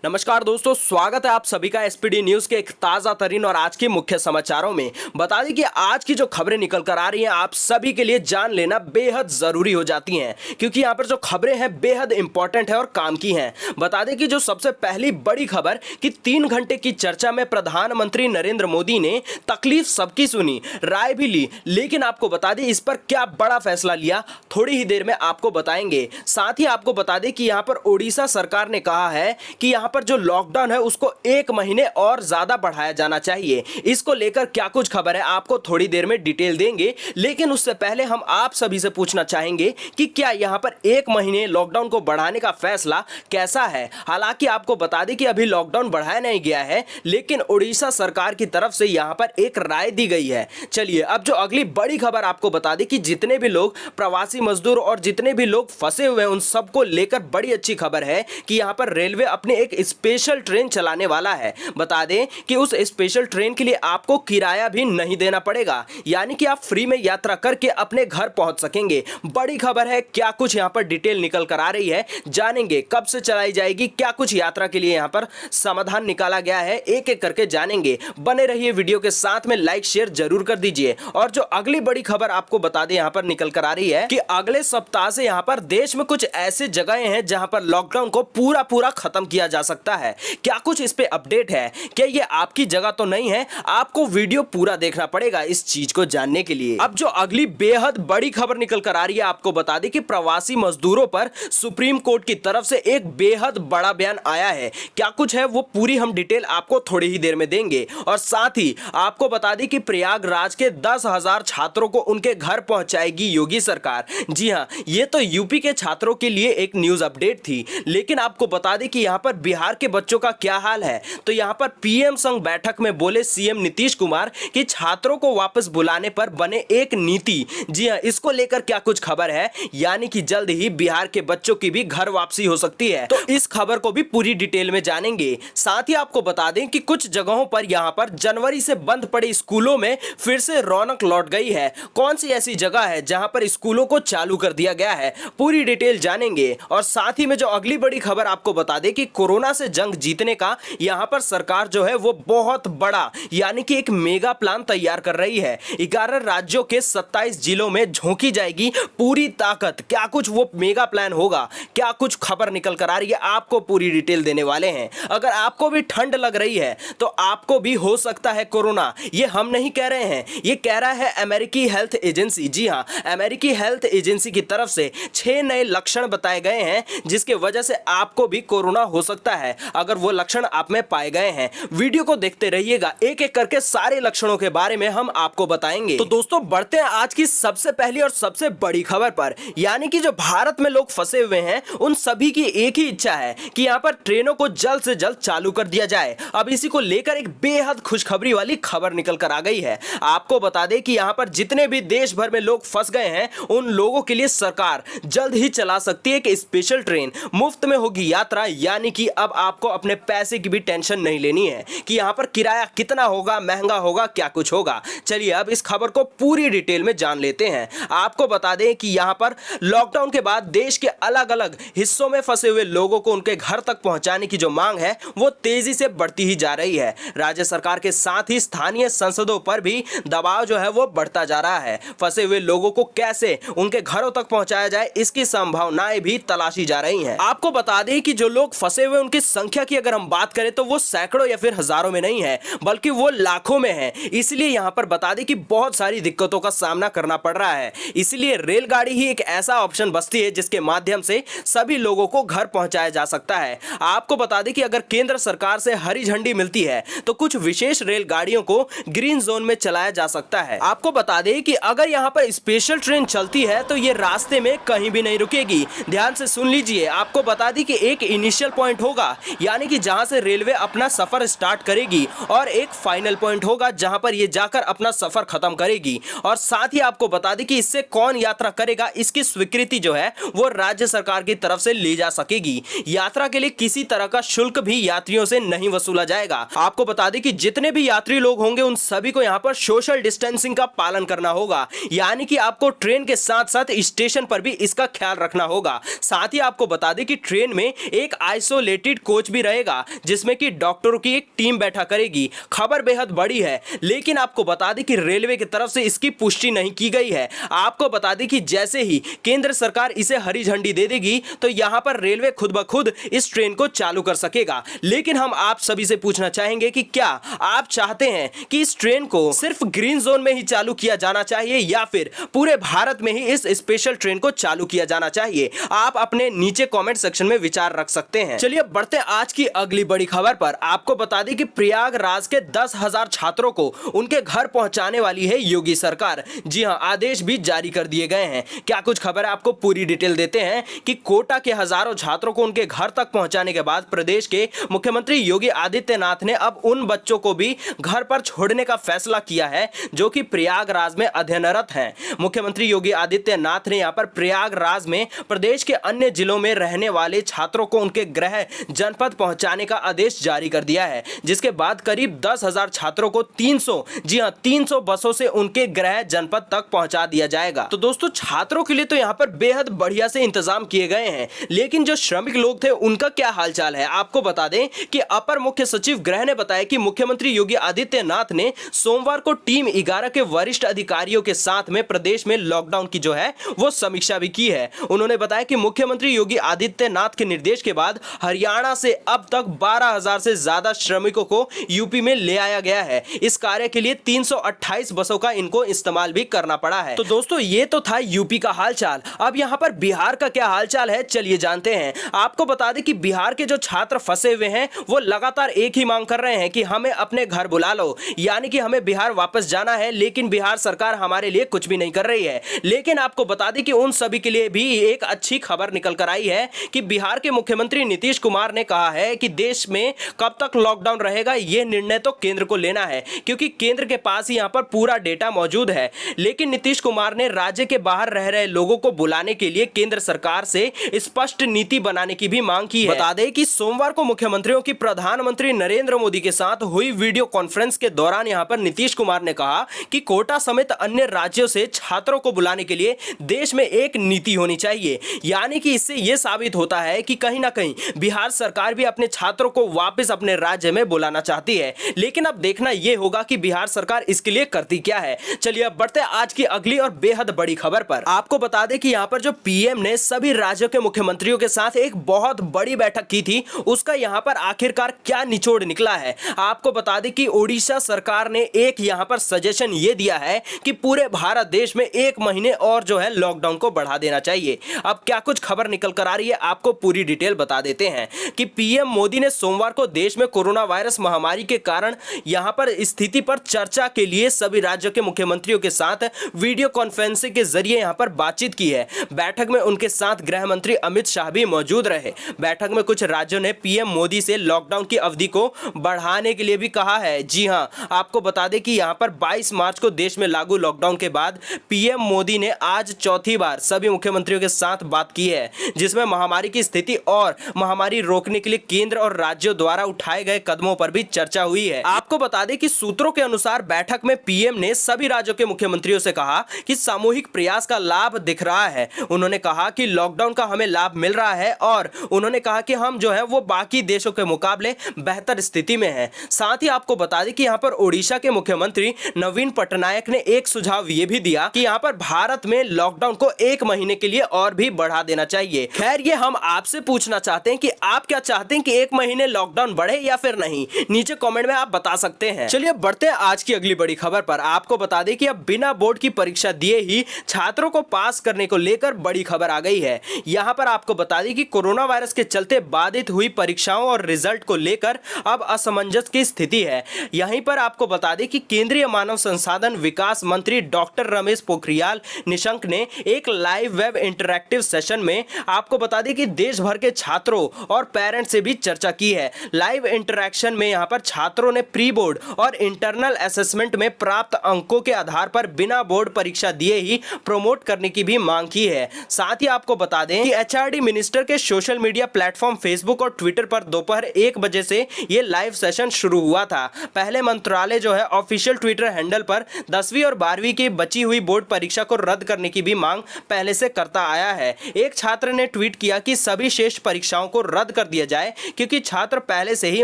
नमस्कार दोस्तों, स्वागत है आप सभी का एसपीडी न्यूज के एक ताजा तरीन और आज के मुख्य समाचारों में। बता दें कि आज की जो खबरें निकल कर आ रही हैं आप सभी के लिए जान लेना बेहद जरूरी हो जाती हैं, क्योंकि यहाँ पर जो खबरें हैं बेहद इंपॉर्टेंट है और काम की हैं। बता दें कि जो सबसे पहली बड़ी खबर कि 3 घंटे की चर्चा में प्रधानमंत्री नरेंद्र मोदी ने तकलीफ सबकी सुनी, राय भी ली, लेकिन आपको बता दें इस पर क्या बड़ा फैसला लिया थोड़ी ही देर में आपको बताएंगे। साथ ही आपको बता दें कि यहाँ पर ओडिशा सरकार ने कहा है कि यहाँ पर जो लॉकडाउन है उसको 1 महीने और ज्यादा बढ़ाया जाना चाहिए। इसको लेकर क्या कुछ खबर है आपको थोड़ी देर में डिटेल देंगे, लेकिन उससे पहले हम आप सभी से पूछना चाहेंगे कि क्या यहाँ पर 1 महीने लॉकडाउन को बढ़ाने का फैसला कैसा है। हालांकि आपको बता दें कि अभी लॉकडाउन बढ़ाया नहीं गया है, लेकिन उड़ीसा सरकार की तरफ से यहाँ पर एक राय दी गई है। चलिए अब जो अगली बड़ी खबर आपको बता दें कि जितने भी लोग प्रवासी मजदूर और जितने भी लोग फंसे हुए हैं उन सबको लेकर बड़ी अच्छी खबर है कि यहाँ पर रेलवे अपने एक स्पेशल ट्रेन चलाने वाला है। बता दें कि उस स्पेशल ट्रेन के लिए आपको किराया भी नहीं देना पड़ेगा, यानी कि आप फ्री में यात्रा करके अपने घर पहुंच सकेंगे। बड़ी खबर है, क्या कुछ यहां पर डिटेल निकल कर आ रही है जानेंगे। कब से चलाई जाएगी, क्या कुछ यात्रा के लिए यहां पर समाधान निकाला गया है, एक एक करके जानेंगे। बने रहिए वीडियो के साथ में, लाइक शेयर जरूर कर दीजिए। और जो अगली बड़ी खबर आपको बता दें यहां पर निकल कर आ रही है कि अगले सप्ताह से यहां पर देश में कुछ ऐसे जगहें हैं जहां पर लॉकडाउन को पूरा खत्म किया जा सकता है। क्या कुछ इस पे अपडेट है, क्या ये आपकी जगह तो नहीं है? आपको वीडियो पूरा देखना पड़ेगा इस चीज को जानने के लिए। अब जो अगली बेहद बड़ी खबर निकल कर आ रही है आपको बता दें कि प्रवासी मजदूरों पर सुप्रीम कोर्ट की तरफ से एक बेहद बड़ा बयान आया है। क्या कुछ है वो पूरी हम डिटेल आपको थोड़ी ही देर में देंगे। और साथ ही आपको बता दें कि प्रयागराज के 10,000 छात्रों को उनके घर पहुंचाएगी योगी सरकार। जी हां, ये तो यूपी के छात्रों के लिए एक न्यूज अपडेट थी, लेकिन आपको बता दें कि यहां पर बिहार के बच्चों का क्या हाल है। तो यहां पर पीएम संग बैठक में बोले सीएम नीतीश कुमार कि छात्रों को वापस बुलाने पर बने एक नीति। जी हां, इसको लेकर क्या कुछ खबर है, यानी कि जल्द ही बिहार के बच्चों की भी घर वापसी हो सकती है। तो इस खबर को भी पूरी डिटेल में जानेंगे। साथ ही आपको बता दें कि कुछ जगहों पर यहां पर जनवरी से बंद पड़े स्कूलों में फिर से रौनक लौट गई है। कौन सी ऐसी जगह है जहां पर स्कूलों को चालू कर दिया गया है, पूरी डिटेल जानेंगे। और साथ ही में जो अगली बड़ी खबर आपको बता दें कि कोरोना से जंग जीतने का यहां पर सरकार जो है वो बहुत बड़ा यानी कि एक मेगा प्लान तैयार कर रही है। 11 राज्यों के 27 जिलों में झोंकी जाएगी पूरी ताकत। क्या कुछ वो मेगा प्लान होगा, क्या कुछ खबर निकल कर आ रही है, आपको पूरी डिटेल देने वाले हैं। अगर आपको भी ठंड लग रही है तो आपको भी हो सकता है कोरोना। ये हम नहीं कह रहे हैं, ये कह रहा है अमेरिकी हेल्थ एजेंसी। जी हां, अमेरिकी हेल्थ एजेंसी की तरफ से 6 नए लक्षण बताए गए हैं जिसके वजह से आपको भी कोरोना हो सकता है। अगर वो लक्षण आप में पाए गए हैं, वीडियो को देखते रहिएगा, एक एक करके सारे लक्षणों के बारे में हम आपको बताएंगे। तो दोस्तों बढ़ते हैं आज की सबसे पहली और सबसे बड़ी खबर पर, यानी कि जो भारत में लोग फंसे हुए हैं उन सभी की एक ही इच्छा है कि यहां पर ट्रेनों को जल्द से जल्द चालू कर दिया जाए। अब इसी को लेकर एक बेहद खुशखबरी वाली खबर निकल कर आ गई है। आपको बता दें कि यहां पर जितने भी देश भर में लोग फंस गए हैं उन लोगों के लिए सरकार जल्द ही चला सकती है कि स्पेशल ट्रेन मुफ्त में होगी यात्रा, यानी कि अब आपको अपने पैसे की भी टेंशन नहीं लेनी है कि यहां पर किराया कितना होगा, महंगा होगा, क्या कुछ होगा। चलिए अब इस खबर को पूरी डिटेल में जान लेते हैं। आपको बता दें कि यहां पर लॉकडाउन के बाद देश के अलग अलग हिस्सों में फंसे हुए लोगों को उनके घर तक पहुंचाने की जो मांग है वो तेजी से बढ़ती ही जा रही है। राज्य सरकार के साथ ही स्थानीय संसदों पर भी दबाव जो है वो बढ़ता जा रहा है। फंसे हुए लोगों को कैसे उनके घरों तक पहुंचाया जाए इसकी संभावनाएं भी तलाशी जा रही हैं। आपको बता दें कि जो लोग फंसे हुए उनकी संख्या की अगर हम बात करें तो वो सैकड़ों या फिर हजारों में नहीं है, बल्कि वो लाखों में है। इसलिए यहां पर बता दें कि बहुत सारी दिक्कतों का सामना करना पड़ रहा है। इसलिए रेलगाड़ी ही एक ऐसा ऑप्शन बचती है जिसके माध्यम से सभी लोगों को घर पहुंचाया जा सकता है। आपको बता दें कि अगर केंद्र सरकार से हरी झंडी मिलती है तो कुछ विशेष रेलगाड़ियों को ग्रीन जोन में चलाया जा सकता है। आपको बता दें कि अगर यहां पर स्पेशल ट्रेन चलती है तो ये रास्ते में कहीं भी नहीं रुकेगी। ध्यान से सुन लीजिए, आपको बता दें कि एक इनिशियल पॉइंट होगा, यानी कि जहां से रेलवे अपना सफर स्टार्ट करेगी, और एक फाइनल पॉइंट होगा जहां पर ये जाकर अपना सफर खत्म करेगी। और साथ ही आपको बता दें कि इससे कौन यात्रा करेगा इसकी स्वीकृति जो है वो राज्य सरकार की तरफ से ली जा सकेगी। यात्रा के लिए किसी तरह का शुल्क भी यात्रियों से नहीं वसूला जाएगा। आपको बता दें कि जितने भी यात्री लोग होंगे उन सभी को यहाँ पर सोशल डिस्टेंसिंग का पालन करना होगा, यानी कि आपको ट्रेन के साथ साथ स्टेशन पर भी इसका ख्याल रखना होगा। साथ ही आपको बता दें कि ट्रेन में एक आइसोलेटेड डेडिकेटेड कोच भी रहेगा जिसमें कि डॉक्टरों की एक टीम बैठा करेगी। खबर बेहद बड़ी है, लेकिन आपको बता दें कि रेलवे की तरफ से इसकी पुष्टि नहीं की गई है। आपको बता दें कि जैसे ही केंद्र सरकार इसे हरी झंडी दे देगी तो यहां पर रेलवे खुद ब खुद इस ट्रेन को चालू कर सकेगा। लेकिन हम आप सभी से पूछना चाहेंगे कि क्या आप चाहते हैं कि इस ट्रेन को सिर्फ ग्रीन जोन में ही चालू किया जाना चाहिए या फिर पूरे भारत में ही इस स्पेशल ट्रेन को चालू किया जाना चाहिए? आप अपने नीचे कमेंट सेक्शन में विचार रख सकते हैं। चलिए बढ़ते आज की अगली बड़ी खबर पर। आपको बता दें कि प्रयागराज के 10,000 छात्रों को उनके घर पहुंचाने वाली है योगी सरकार। जी हां, आदेश भी जारी कर दिए गए हैं। क्या कुछ खबर है, आपको पूरी डिटेल देते हैं कि कोटा के हजारों छात्रों को उनके घर तक पहुंचाने के बाद प्रदेश के मुख्यमंत्री योगी आदित्यनाथ ने अब उन बच्चों को भी घर पर छोड़ने का फैसला किया है जो कि प्रयागराज में अध्ययनरत हैं। मुख्यमंत्री योगी आदित्यनाथ ने यहां पर प्रयागराज में प्रदेश के अन्य जिलों में रहने वाले छात्रों को उनके गृह जनपद पहुंचाने का आदेश जारी कर दिया है, जिसके बाद करीब 10,000 छात्रों को 300 बसों से उनके गृह जनपद तक पहुंचा दिया जाएगा। तो दोस्तों, छात्रों के लिए तो यहां पर बेहद बढ़िया से इंतजाम किए गए हैं, लेकिन जो श्रमिक लोग थे उनका क्या हालचाल है? आपको बता दें कि अपर मुख्य सचिव गृह ने बताया कि मुख्यमंत्री योगी आदित्यनाथ ने सोमवार को टीम 11 के वरिष्ठ अधिकारियों के साथ में प्रदेश में लॉकडाउन की जो है वो समीक्षा भी की है। उन्होंने बताया कि मुख्यमंत्री योगी आदित्यनाथ के निर्देश के बाद हरियाणा से अब तक 12,000 से ज्यादा श्रमिकों को यूपी में ले आया गया है। इस कार्य के लिए 328 बसों का इनको इस्तेमाल भी करना पड़ा है। तो दोस्तों, ये तो था यूपी का हालचाल। अब यहाँ पर बिहार का क्या हालचाल है, चलिए जानते हैं। आपको बता दें कि बिहार के जो छात्र फंसे हुए हैं वो लगातार एक ही मांग कर रहे हैं कि हमें अपने घर बुला लो, यानी कि हमें बिहार वापस जाना है, लेकिन बिहार सरकार हमारे लिए कुछ भी नहीं कर रही है। लेकिन आपको बता दें कि उन सभी के लिए भी एक अच्छी खबर निकल कर आई है कि बिहार के मुख्यमंत्री नीतीश कुमार ने कहा है कि देश में कब तक लॉकडाउन रहेगा यह निर्णय तो केंद्र को लेना है, क्योंकि केंद्र के पास ही यहां पर पूरा डेटा मौजूद है। लेकिन नीतीश कुमार ने राज्य के बाहर रह रहे लोगों को बुलाने के लिए केंद्र सरकार से स्पष्ट नीति बनाने की भी मांग की है। बता दें कि सोमवार को मुख्यमंत्रियों की प्रधानमंत्री नरेंद्र मोदी के साथ हुई वीडियो कॉन्फ्रेंस के दौरान यहां पर नीतीश कुमार ने कहा कि कोटा समेत अन्य राज्यों से छात्रों को बुलाने के लिए देश में एक नीति होनी चाहिए। यानी कि इससे यह साबित होता है कि कहीं ना कहीं बिहार सरकार भी अपने छात्रों को वापस अपने राज्य में बुलाना चाहती है। लेकिन अब देखना यह होगा कि बिहार सरकार इसके लिए करती क्या है। चलिए अब बढ़ते आज की अगली और बेहद बड़ी खबर पर। आपको बता दें कि यहां पर जो पीएम ने सभी राज्यों के मुख्यमंत्रियों के साथ एक बहुत बड़ी बैठक की थी, उसका यहां पर आखिरकार क्या निचोड़ निकला है। आपको बता दें कि ओडिशा सरकार ने एक यहां पर सजेशन ये दिया है कि पूरे भारत देश में 1 महीने और जो है लॉकडाउन को बढ़ा देना चाहिए। अब क्या कुछ खबर निकल कर आ रही है, आपको पूरी डिटेल बता देते हैं कि पीएम मोदी ने सोमवार को देश में कोरोना वायरस महामारी के कारण यहां पर स्थिति पर चर्चा के लिए सभी राज्यों के मुख्यमंत्रियों के साथ वीडियो कॉन्फ्रेंसिंग के जरिए यहां पर बातचीत की है। बैठक में उनके साथ गृह मंत्री अमित शाह भी मौजूद रहे। बैठक में कुछ राज्यों ने पीएम मोदी से लॉकडाउन की अवधि को बढ़ाने के लिए भी कहा है। जी हां, आपको बता दें कि यहां पर 22 मार्च को देश में लागू लॉकडाउन के बाद पीएम मोदी ने आज चौथी बार सभी मुख्यमंत्रियों के साथ बात की है, जिसमें महामारी की स्थिति और महामारी रोकने के लिए केंद्र और राज्यों द्वारा उठाए गए कदमों पर भी चर्चा हुई है। आपको बता दें कि सूत्रों के अनुसार बैठक में पीएम ने सभी राज्यों के मुख्यमंत्रियों से कहा कि सामूहिक प्रयास का लाभ दिख रहा है। उन्होंने कहा कि लॉकडाउन का हमें लाभ मिल रहा है और उन्होंने कहा कि हम जो है वो बाकी देशों के मुकाबले बेहतर स्थिति में हैं। साथ ही आपको बता दें कि यहां पर ओडिशा के मुख्यमंत्री नवीन पटनायक ने एक सुझाव ये भी दिया कि यहां पर भारत में लॉकडाउन को 1 महीने के लिए और भी बढ़ा देना चाहिए। खैर, ये हम आपसे पूछना चाहते हैं कि आप क्या चाहते हैं कि 1 महीने लॉकडाउन बढ़े या फिर नहीं, नीचे कमेंट में आप बता सकते हैं। चलिए बढ़ते हैं आज की अगली बड़ी खबर पर। आपको बता दें कि अब बिना बोर्ड की परीक्षा दिए ही छात्रों को पास करने को लेकर बड़ी खबर आ गई है। यहां पर आपको बता दें कि कोरोना वायरस के चलते बाधित हुई परीक्षाओं और रिजल्ट को लेकर अब असमंजस की स्थिति है। यहीं पर आपको बता दें कि केंद्रीय मानव संसाधन विकास मंत्री डॉक्टर रमेश पोखरियाल निशंक ने एक लाइव वेब इंटरैक्टिव सेशन में आपको बता दें कि देश भर के छात्रों और पेरेंट्स से भी चर्चा की है। लाइव इंटरैक्शन में यहां पर छात्रों ने प्री बोर्ड और इंटरनल असेसमेंट में प्राप्त अंकों के आधार पर बिना बोर्ड परीक्षा दिए ही प्रमोट करने की भी मांग की है। साथ ही आपको बता दें कि एचआरडी मिनिस्टर के सोशल मीडिया प्लेटफॉर्म फेसबुक और ट्विटर पर दोपहर 1 बजे से यह लाइव सेशन शुरू हुआ था। पहले मंत्रालय जो है ऑफिशियल ट्विटर हैंडल पर 10वीं और 12वीं की बची हुई बोर्ड परीक्षा को रद्द करने की भी मांग पहले से करता आया है। एक छात्र ने ट्वीट किया कि सभी शेष परीक्षाओं को रद्द कर दिया जाए, क्योंकि छात्र पहले से ही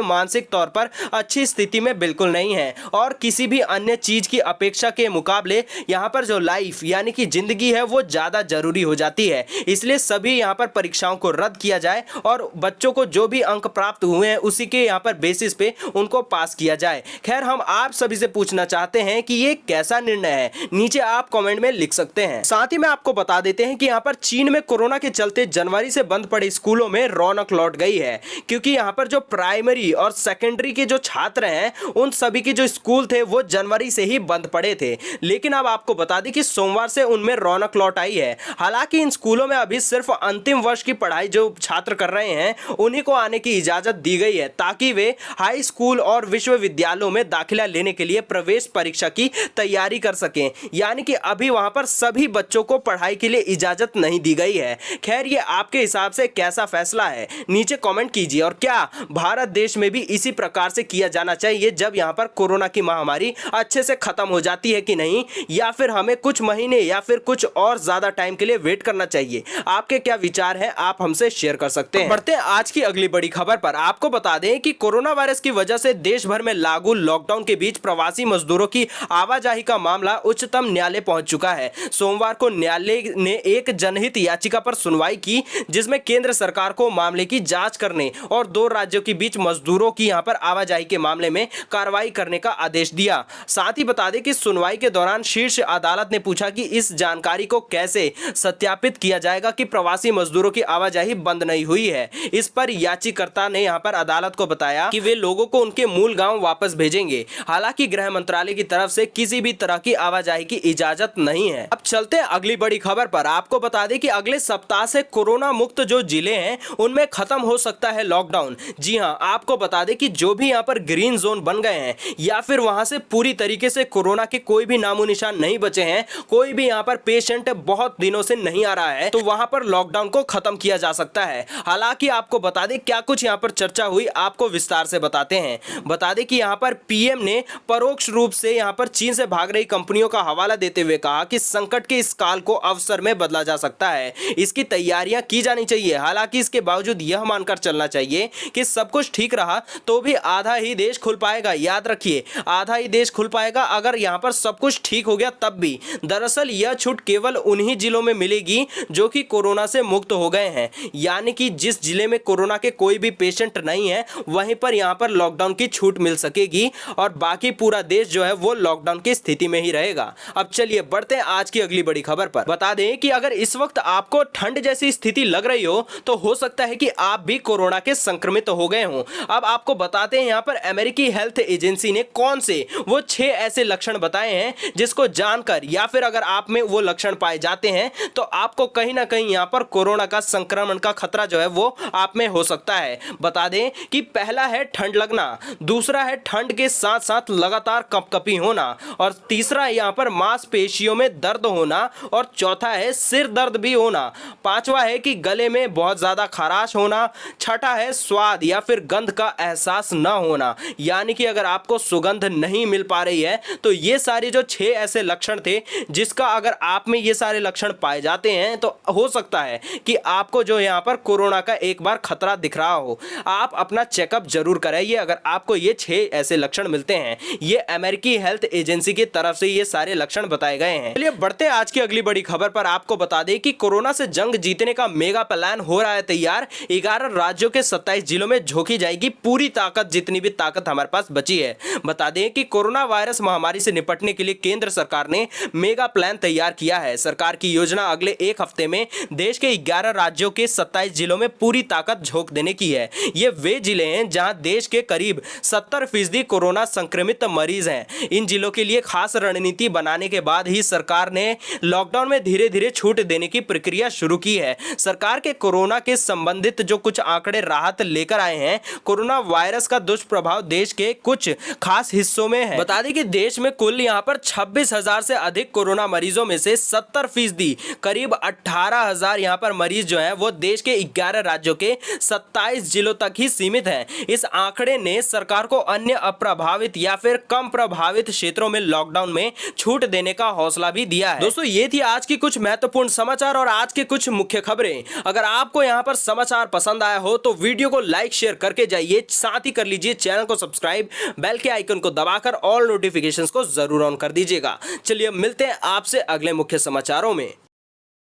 मानसिक तौर पर अच्छी स्थिति में बिल्कुल नहीं है और किसी भी अन्य चीज की अपेक्षा के मुकाबले यहाँ पर जो लाइफ यानी कि जिंदगी है वो ज्यादा जरूरी हो जाती है। इसलिए सभी यहाँ पर परीक्षाओं को रद्द किया जाए और बच्चों को जो भी अंक प्राप्त हुए हैं उसी के यहाँ पर बेसिस पे उनको पास किया जाए। खैर, हम आप सभी से पूछना चाहते हैं कि ये कैसा निर्णय है, नीचे आप कमेंट में लिख सकते हैं। साथ ही में आपको बता देते हैं कि यहाँ पर चीन में कोरोना के चलते जनवरी से बंद पड़े स्कूलों में रौनक लौट गई है, क्योंकि यहाँ पर जो प्राइमरी और सेकेंडरी के जो छात्र हैं उन सभी के जो स्कूल थे वो जनवरी से ही बंद पड़े थे, लेकिन अब आपको बता दें कि सोमवार से उनमें रौनक लौट आई है। हालांकि इन स्कूलों में अभी सिर्फ अंतिम वर्ष की पढ़ाई जो छात्र कर रहे हैं उन्हीं को आने की इजाजत दी गई है, ताकि वे हाई स्कूल और विश्वविद्यालयों में दाखिला लेने के लिए प्रवेश परीक्षा की तैयारी कर सकें। यानी कि अभी वहां पर सभी बच्चों को पढ़ाई के लिए इजाजत नहीं दी गई है। खैर, ये आपके हिसाब से कैसा फैसला है, नीचे कमेंट कीजिए। और क्या भारत देश में भी इसी प्रकार से किया जाना चाहिए जब यहां पर कोरोना की महामारी अच्छे से खत्म हो जाती है कि नहीं, या फिर हमें कुछ महीने या फिर कुछ और ज्यादा टाइम के लिए वेट करना चाहिए? आपके क्या विचार हैं, आप हमसे शेयर कर सकते हैं। बढ़ते हैं आज की अगली बड़ी खबर पर। आपको बता दें कि कोरोना वायरस की वजह से देश भर में लागू लॉकडाउन के बीच प्रवासी मजदूरों की आवाजाही का मामला उच्चतम न्यायालय पहुंच चुका है। सोमवार को न्यायालय ने एक जनहित याचिका पर सुनवाई की, जिसमें केंद्र सरकार को मामले की जांच करने और 2 राज्यों के बीच मजदूरों की यहां पर आवाजाही के मामले में कार्रवाई करने का आदेश दिया। साथ ही बता दें कि सुनवाई के दौरान शीर्ष अदालत ने पूछा कि इस जानकारी को कैसे सत्यापित किया जाएगा कि प्रवासी मजदूरों की आवाजाही बंद नहीं हुई है। इस पर याचिकाकर्ता ने यहां पर अदालत को बताया कि वे लोगों को उनके मूल गांव वापस भेजेंगे। हालांकि गृह मंत्रालय की तरफ से किसी भी तरह की आवाजाही की इजाजत नहीं है। अब चलते हैं अगली बड़ी खबर पर। आपको बता दें कि अगले सप्ताह से कोरोना मुक्त जो जिले हैं उनमें खत्म हो सकता है लॉकडाउन। जी हां, आपको बता दें कि जो भी यहां पर ग्रीन जोन बन गए हैं या फिर वहां से पूरी तरीके से कोरोना के कोई भी नामो निशान नहीं बचे हैं, कोई भी यहां पर पेशेंट बहुत दिनों से नहीं आ रहा है, तो वहां पर लॉकडाउन को खत्म किया जा सकता है। हालांकि आपको बता दें क्या कुछ यहां पर चर्चा हुई, आपको विस्तार से बताते हैं। बता दें कि यहां पर पीएम ने परोक्ष रूप से यहां पर चीन से भाग रही कंपनियों का हवाला देते हुए कहा कि संकट के इस काल को अवसर में बदला जा सकता है, इसकी तैयारियां की जानी चाहिए। हालांकि इसके बावजूद यह मानकर चलना चाहिए कि सब कुछ ठीक रहा तो भी आधा ही देश खुल पाएगा। याद रखिए, आधा ही देश खुल पाएगा अगर यहां पर सब कुछ ठीक हो गया तब भी। दरअसल यह छूट केवल उन्हीं जिलों में मिलेगी जो कि कोरोना से मुक्त हो गए हैं, यानी कि जिस जिले में कोरोना के कोई भी पेशेंट नहीं है वहीं पर यहां पर लॉकडाउन की छूट मिल सकेगी और बाकी पूरा देश जो है वो लॉकडाउन की स्थिति में ही रहेगा। अब चलिए बढ़ते हैं आज की अगली बड़ी खबर पर। बता दें कि अगर इस वक्त आपको ठंड जैसी स्थिति लग रही तो हो सकता है कि आप भी कोरोना के संक्रमित हो गए हों। अब आपको बताते हैं यहाँ पर अमेरिकी हेल्थ एजेंसी ने कौन से वो 6 ऐसे लक्षण बताए हैं जिसको जानकर या फिर अगर आप में वो लक्षण पाए जाते हैं तो आपको कहीं ना कहीं यहाँ पर कोरोना का संक्रमण का खतरा जो है वो आप में हो सकता है। बता दें कि पहला है ठंड लगना, दूसरा है ठंड के साथ साथ लगातार कपकपी होना, और तीसरा है यहाँ पर मांसपेशियों में दर्द होना, और चौथा है सिर दर्द भी होना, पांचवा है कि गले में बहुत ज्यादा खराश होना, छठा है स्वाद या फिर गंध का एहसास न होना। यानी कि अगर आपको सुगंध नहीं मिल पा रही है तो ये सारे जो 6 ऐसे लक्षण थे जिसका अगर आप में ये सारे लक्षण पाए जाते हैं तो हो सकता है कि आपको जो यहाँ पर कोरोना का एक बार खतरा दिख रहा हो। आप अपना चेकअप जरूर कराइए अगर आपको ये 6 ऐसे लक्षण मिलते हैं। ये अमेरिकी हेल्थ एजेंसी की तरफ से ये सारे लक्षण बताए गए हैं। चलिए बढ़ते हैं आज की अगली बड़ी खबर पर। आपको बता दें कि कोरोना से जंग जीतने का मेगा प्लान हो रहा है तैयार। 11 राज्यों के 27 जिलों में झोंकी जाएगी पूरी ताकत, जितनी भी ताकत हमारे पास बची है। बता दें कि कोरोना वायरस महामारी से निपटने के लिए केंद्र सरकार ने मेगा प्लान तैयार किया है। सरकार की योजना अगले 1 हफ्ते में देश के 11 राज्यों के 27 जिलों में पूरी ताकत झोंक देने की है। ये वे जिले हैं जहां देश के करीब 70% कोरोना संक्रमित मरीज हैं। इन जिलों के लिए खास रणनीति बनाने के बाद ही सरकार ने लॉकडाउन में धीरे धीरे छूट देने की प्रक्रिया शुरू की है। सरकार के कोरोना के संबंधित जो कुछ आंकड़े राहत लेकर आए हैं, कोरोना वायरस का दुष्प्रभाव देश के कुछ खास हिस्सों में है। बता दें कि देश में कुल यहां पर 26,000 से अधिक कोरोना मरीजों में से 70% करीब 18,000 यहां पर मरीज जो हैं वो देश के 11 राज्यों के 27 जिलों तक ही सीमित हैं। इस आंकड़े ने सरकार को अन्य अप्रभावित या फिर कम प्रभावित क्षेत्रों में लॉकडाउन में छूट देने का हौसला भी दिया है। दोस्तों, ये थी आज की कुछ महत्वपूर्ण समाचार और आज के कुछ मुख्य खबरें। अगर आपको यहां पर समाचार पसंद आया हो तो वीडियो को लाइक शेयर करके जाइए, साथ ही कर लीजिए चैनल को सब्सक्राइब, बेल के आइकन को दबाकर ऑल नोटिफिकेशंस को जरूर ऑन कर दीजिएगा। चलिए मिलते हैं आपसे अगले मुख्य समाचारों में।